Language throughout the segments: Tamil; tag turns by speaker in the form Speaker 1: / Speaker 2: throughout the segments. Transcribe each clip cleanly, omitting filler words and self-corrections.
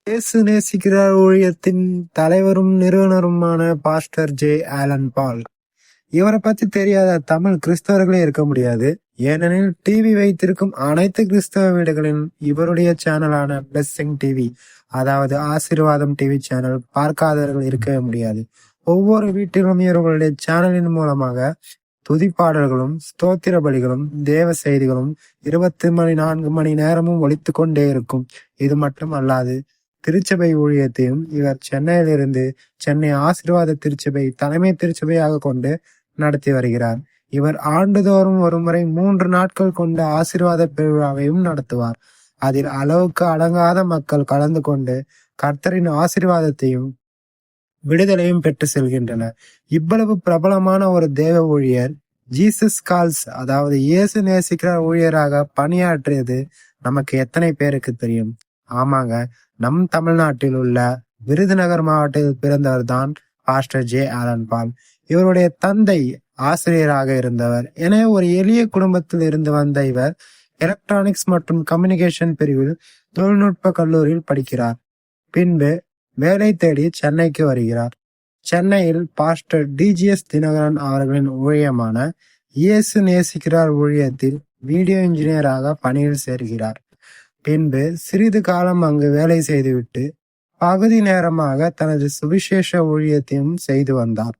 Speaker 1: இயேசு நேசிக்கிறார் ஊழியத்தின் தலைவரும் நிறுவனருமான பாஸ்டர் ஜே ஆலன் பால். இவரை பத்தி தெரியாத தமிழ் கிறிஸ்தவர்களே இருக்க முடியாது. ஏனெனில் டிவி வைத்திருக்கும் அனைத்து கிறிஸ்தவ வீடுகளிலும் இவருடைய சேனலான பிளெஸிங் டிவி, அதாவது ஆசீர்வாதம் டிவி சேனல் பார்க்காதவர்கள் இருக்கவே முடியாது. ஒவ்வொரு வீட்டிலும் இவர்களுடைய சேனலின் மூலமாக துதிப்பாடல்களும் ஸ்தோத்திர பலிகளும் தேவ செய்திகளும் 24 மணி நேரமும் ஒலித்து கொண்டே இருக்கும். இது மட்டும் அல்லாது திருச்சபை ஊழியத்தையும் இவர் சென்னையிலிருந்து சென்னை ஆசீர்வாத திருச்சபை தலைமை திருச்சபையாக கொண்டு நடத்தி வருகிறார். இவர் ஆண்டுதோறும் ஒருமுறை 3 நாட்கள் கொண்ட ஆசீர்வாத பெருவிழாவையும் நடத்துவார். அதில் அளவுக்கு அடங்காத மக்கள் கலந்து கொண்டு கர்த்தரின் ஆசீர்வாதத்தையும் விடுதலையும் பெற்று செல்கின்றனர். இவ்வளவு பிரபலமான ஒரு தேவ ஊழியர் ஜீசஸ் கால்ஸ், அதாவது இயேசு நேசிக்கிற ஊழியராக பணியாற்றியது நமக்கு எத்தனை பேருக்கு தெரியும்? ஆமாங்க, நம் தமிழ்நாட்டில் உள்ள விருதுநகர் மாவட்டத்தில் பிறந்தவர் தான் பாஸ்டர் ஜே ஆலன் பால். இவருடைய தந்தை ஆசிரியராக இருந்தவர். எனவே ஒரு எளிய குடும்பத்தில் இருந்து வந்த இவர் எலக்ட்ரானிக்ஸ் மற்றும் கம்யூனிகேஷன் பிரிவில் தொழில்நுட்ப கல்லூரியில் படிக்கிறார். பின்பு வேலை தேடி சென்னைக்கு வருகிறார். சென்னையில் பாஸ்டர் டிஜிஎஸ் தினகரன் அவர்களின் ஊழியமான இயேசு நேசிக்கிறார் ஊழியத்தில் வீடியோ இன்ஜினியராக பணியில் சேர்கிறார். பின்பு சிறிது காலம் அங்கு வேலை செய்துவிட்டு பகுதி நேரமாக தனது சுவிசேஷ ஊழியத்தையும் செய்து வந்தார்.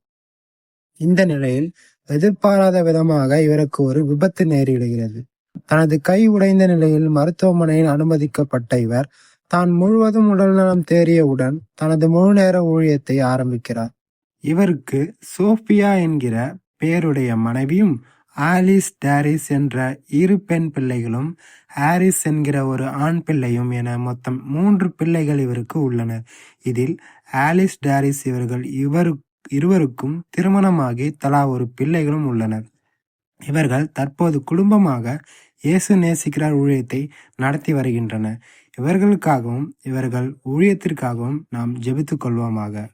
Speaker 1: இந்த நிலையில் எதிர்பாராத விதமாக இவருக்கு ஒரு விபத்து நேரிடுகிறது. தனது கை உடைந்த நிலையில் மருத்துவமனையில் அனுமதிக்கப்பட்ட இவர் தான் முழுவதும் உடல்நலம் தேறியவுடன் தனது முழு நேர ஊழியத்தை ஆரம்பிக்கிறார். இவருக்கு சோபியா என்கிற பெயருடைய மனைவியும் ஆலிஸ் டாரிஸ் என்ற 2 பெண் பிள்ளைகளும் ஹாரிஸ் என்கிற ஒரு ஆண் பிள்ளையும் என மொத்தம் 3 பிள்ளைகள் இவருக்கு உள்ளனர். இதில் ஆலிஸ் டாரிஸ் இருவருக்கும் திருமணமாகி தலா ஒரு பிள்ளைகளும் உள்ளனர். இவர்கள் தற்போது குடும்பமாக இயேசு நேசிக்கிறார் ஊழியத்தை நடத்தி வருகின்றனர். இவர்களுக்காகவும் இவர்கள் ஊழியத்திற்காகவும் நாம் ஜெபித்துக் கொள்வோமாக.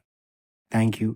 Speaker 1: தேங்க்யூ.